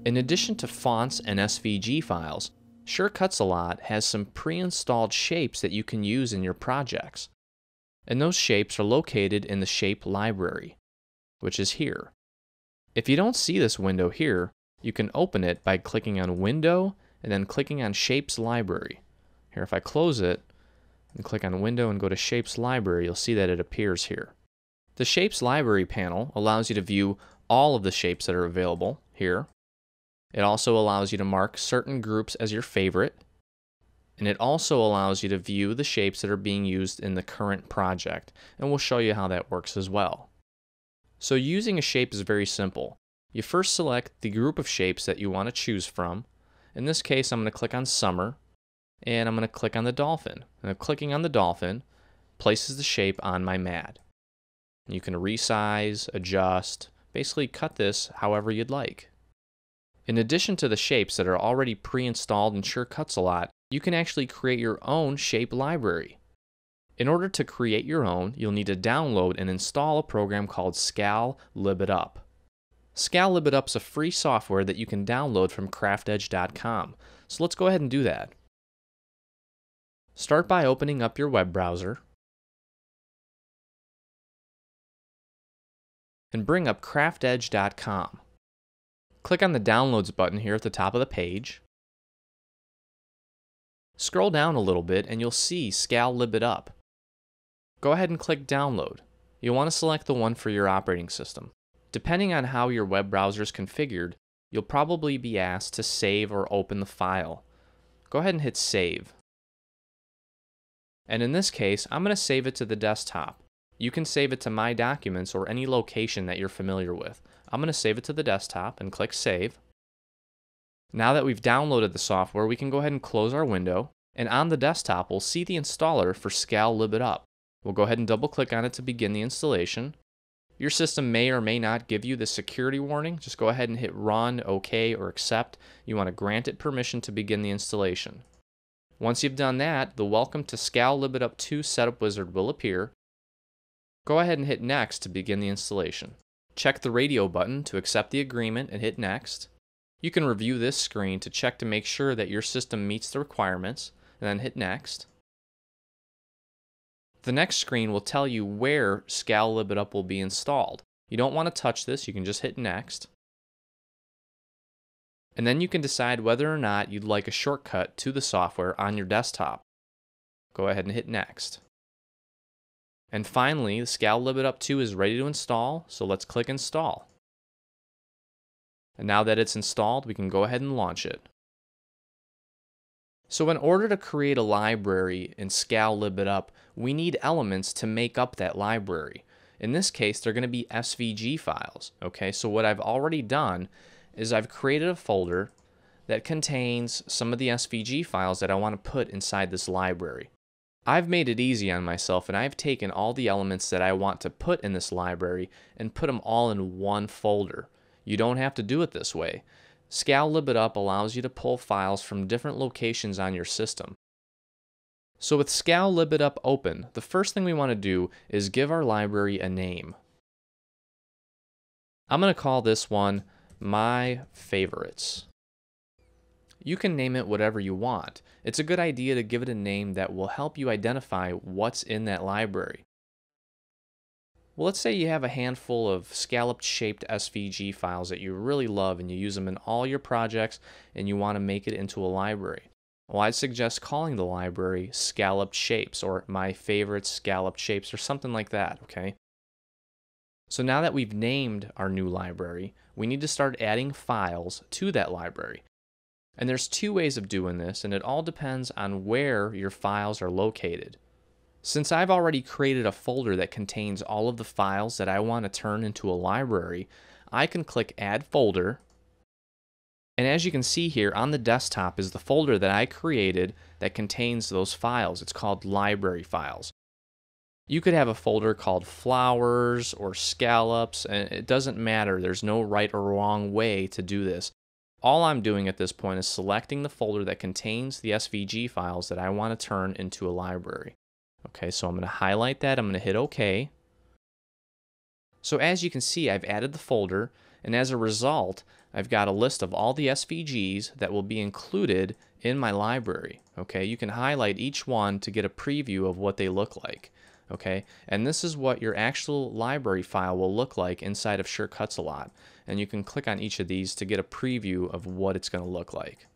In addition to fonts and SVG files, Sure Cuts a Lot has some pre-installed shapes that you can use in your projects. And those shapes are located in the shape library, which is here. If you don't see this window here, you can open it by clicking on Window and then clicking on Shapes Library. Here, if I close it and click on Window and go to Shapes Library, you'll see that it appears here. The Shapes Library panel allows you to view all of the shapes that are available here. It also allows you to mark certain groups as your favorite, and it also allows you to view the shapes that are being used in the current project, and we'll show you how that works as well. So using a shape is very simple. You first select the group of shapes that you want to choose from. In this case, I'm going to click on Summer, and I'm going to click on the dolphin. And clicking on the dolphin places the shape on my mat. You can resize, adjust, basically cut this however you'd like. In addition to the shapes that are already pre-installed in Sure Cuts a Lot, you can actually create your own shape library. In order to create your own, you'll need to download and install a program called Lib It Up. Lib It Up is a free software that you can download from craftedge.com. So let's go ahead and do that. Start by opening up your web browser and bring up craftedge.com. Click on the Downloads button here at the top of the page. Scroll down a little bit and you'll see Lib It Up. Go ahead and click Download. You'll want to select the one for your operating system. Depending on how your web browser is configured, you'll probably be asked to save or open the file. Go ahead and hit Save. And in this case, I'm going to save it to the desktop. You can save it to My Documents or any location that you're familiar with. I'm going to save it to the desktop and click Save. Now that we've downloaded the software, we can go ahead and close our window, and on the desktop we'll see the installer for Lib It Up. We'll go ahead and double click on it to begin the installation. Your system may or may not give you the security warning. Just go ahead and hit Run, OK, or Accept. You want to grant it permission to begin the installation. Once you've done that, the Welcome to Lib It Up 2 setup wizard will appear. Go ahead and hit Next to begin the installation. Check the radio button to accept the agreement and hit Next. You can review this screen to check to make sure that your system meets the requirements, and then hit Next. The next screen will tell you where Lib It Up will be installed. You don't want to touch this, you can just hit Next. And then you can decide whether or not you'd like a shortcut to the software on your desktop. Go ahead and hit Next. And finally, the Lib It Up 2 is ready to install, so let's click Install. And now that it's installed, we can go ahead and launch it. So in order to create a library in Lib It Up, we need elements to make up that library. In this case, they're going to be SVG files. Okay, so what I've already done is I've created a folder that contains some of the SVG files that I want to put inside this library. I've made it easy on myself, and I've taken all the elements that I want to put in this library and put them all in one folder. You don't have to do it this way. Lib It Up allows you to pull files from different locations on your system. So with Lib It Up open, the first thing we want to do is give our library a name. I'm going to call this one My Favorites. You can name it whatever you want. It's a good idea to give it a name that will help you identify what's in that library. Well, let's say you have a handful of scalloped-shaped SVG files that you really love and you use them in all your projects and you want to make it into a library. Well, I'd suggest calling the library Scalloped Shapes or My Favorite Scalloped Shapes or something like that, okay? So now that we've named our new library, we need to start adding files to that library. And there's two ways of doing this, and it all depends on where your files are located. Since I've already created a folder that contains all of the files that I want to turn into a library, I can click Add Folder. And as you can see here on the desktop is the folder that I created that contains those files. It's called Library Files. You could have a folder called Flowers or Scallops, and it doesn't matter. There's no right or wrong way to do this. All I'm doing at this point is selecting the folder that contains the SVG files that I want to turn into a library. Okay, so I'm going to highlight that. I'm going to hit OK. So as you can see, I've added the folder, And as a result, I've got a list of all the SVGs that will be included in my library. Okay, you can highlight each one to get a preview of what they look like. Okay, and this is what your actual library file will look like inside of Sure Cuts a Lot. And you can click on each of these to get a preview of what it's going to look like.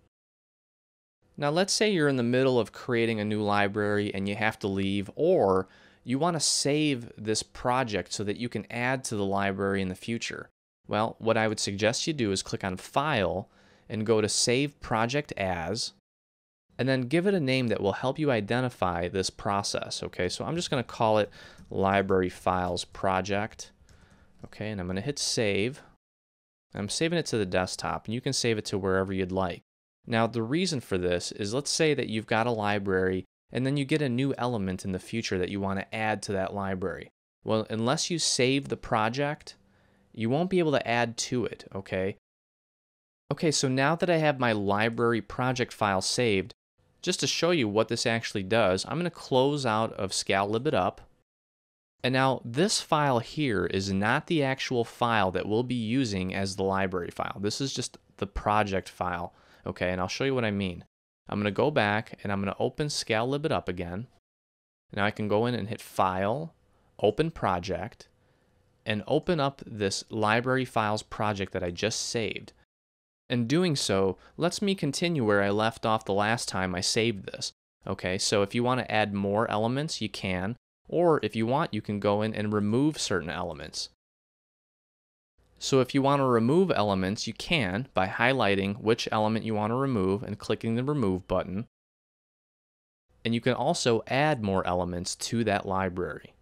Now let's say you're in the middle of creating a new library and you have to leave, or you want to save this project so that you can add to the library in the future. Well, what I would suggest you do is click on File and go to Save Project As, and then give it a name that will help you identify this process. Okay, so I'm just going to call it Library Files Project. Okay, and I'm going to hit Save. I'm saving it to the desktop, and you can save it to wherever you'd like. Now, the reason for this is, let's say that you've got a library and then you get a new element in the future that you want to add to that library. Well, unless you save the project, you won't be able to add to it, okay? Okay, so now that I have my library project file saved, just to show you what this actually does, I'm going to close out of Lib It Up. And now this file here is not the actual file that we'll be using as the library file. This is just the project file. Okay, and I'll show you what I mean. I'm going to go back and I'm going to open Lib It Up again. Now I can go in and hit File, Open Project, and open up this library files project that I just saved. And doing so lets me continue where I left off the last time I saved this. Okay, so if you want to add more elements, you can, or if you want, you can go in and remove certain elements. So if you want to remove elements, you can by highlighting which element you want to remove and clicking the Remove button. And you can also add more elements to that library.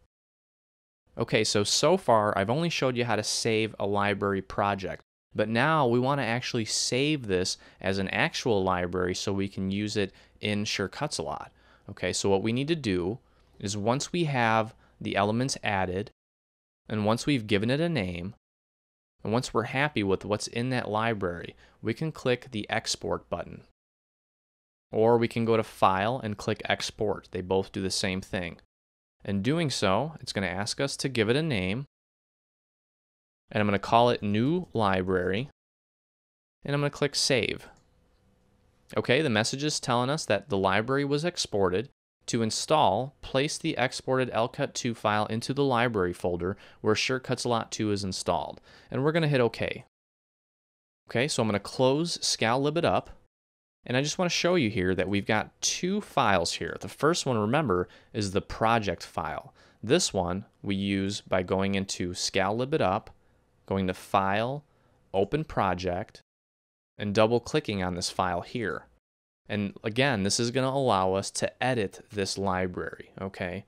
Okay, so far I've only showed you how to save a library project, but now we want to actually save this as an actual library so we can use it in Sure Cuts a Lot. Okay, so what we need to do is, once we have the elements added, and once we've given it a name, and once we're happy with what's in that library, we can click the Export button. Or we can go to File and click Export. They both do the same thing. In doing so, it's going to ask us to give it a name. And I'm going to call it New Library. And I'm going to click Save. Okay, the message is telling us that the library was exported. To install, place the exported LCut2 file into the library folder where Sure Cuts a Lot 2 is installed. And we're going to hit OK. Okay, so I'm going to close Lib It Up. And I just want to show you here that we've got two files here. The first one, remember, is the project file. This one we use by going into Lib It Up, going to File, Open Project, and double-clicking on this file here. And again, this is going to allow us to edit this library, okay?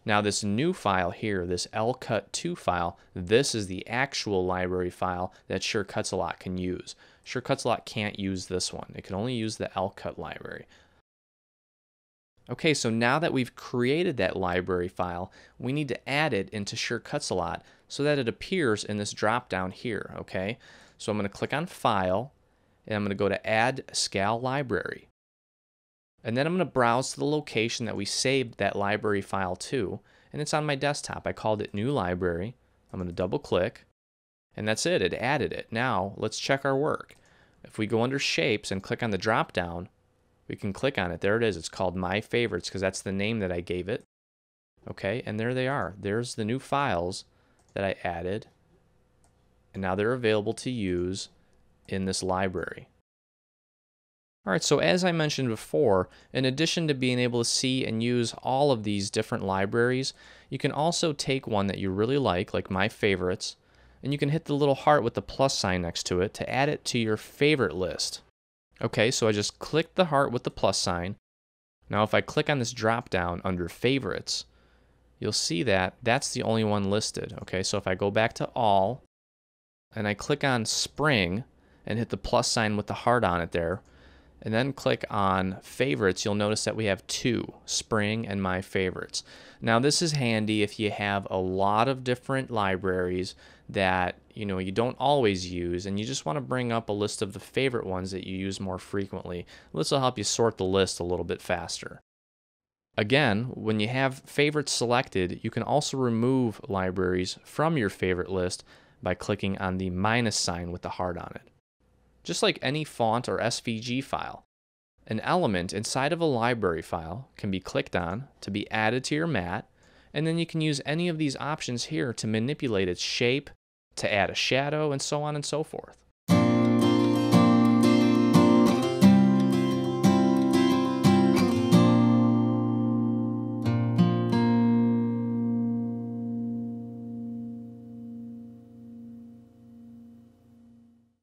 Now this new file here, this LCut2 file, this is the actual library file that Sure Cuts a Lot can use. Sure Cuts a Lot can't use this one. It can only use the LCut library. Okay, so now that we've created that library file, we need to add it into Sure Cuts a Lot so that it appears in this drop down here, okay? So I'm going to click on File, and I'm going to go to Add Library. And then I'm going to browse to the location that we saved that library file to, and it's on my desktop. I called it New Library. I'm going to double click, and that's it. It added it. Now let's check our work. If we go under Shapes and click on the drop down, we can click on it. There it is. It's called My Favorites because that's the name that I gave it. Okay, and there they are. There's the new files that I added, and now they're available to use in this library. Alright, so as I mentioned before, in addition to being able to see and use all of these different libraries, you can also take one that you really like My Favorites, and you can hit the little heart with the plus sign next to it to add it to your favorite list. Okay, so I just clicked the heart with the plus sign. Now if I click on this drop down under Favorites, you'll see that that's the only one listed. Okay, so if I go back to All, and I click on Spring, and hit the plus sign with the heart on it there, and then click on Favorites, you'll notice that we have two, Spring and My Favorites. Now this is handy if you have a lot of different libraries that you don't always use, and you just want to bring up a list of the favorite ones that you use more frequently. This will help you sort the list a little bit faster. Again, when you have favorites selected, you can also remove libraries from your favorite list by clicking on the minus sign with the heart on it. Just like any font or SVG file, an element inside of a library file can be clicked on to be added to your mat, and then you can use any of these options here to manipulate its shape, to add a shadow, and so on and so forth.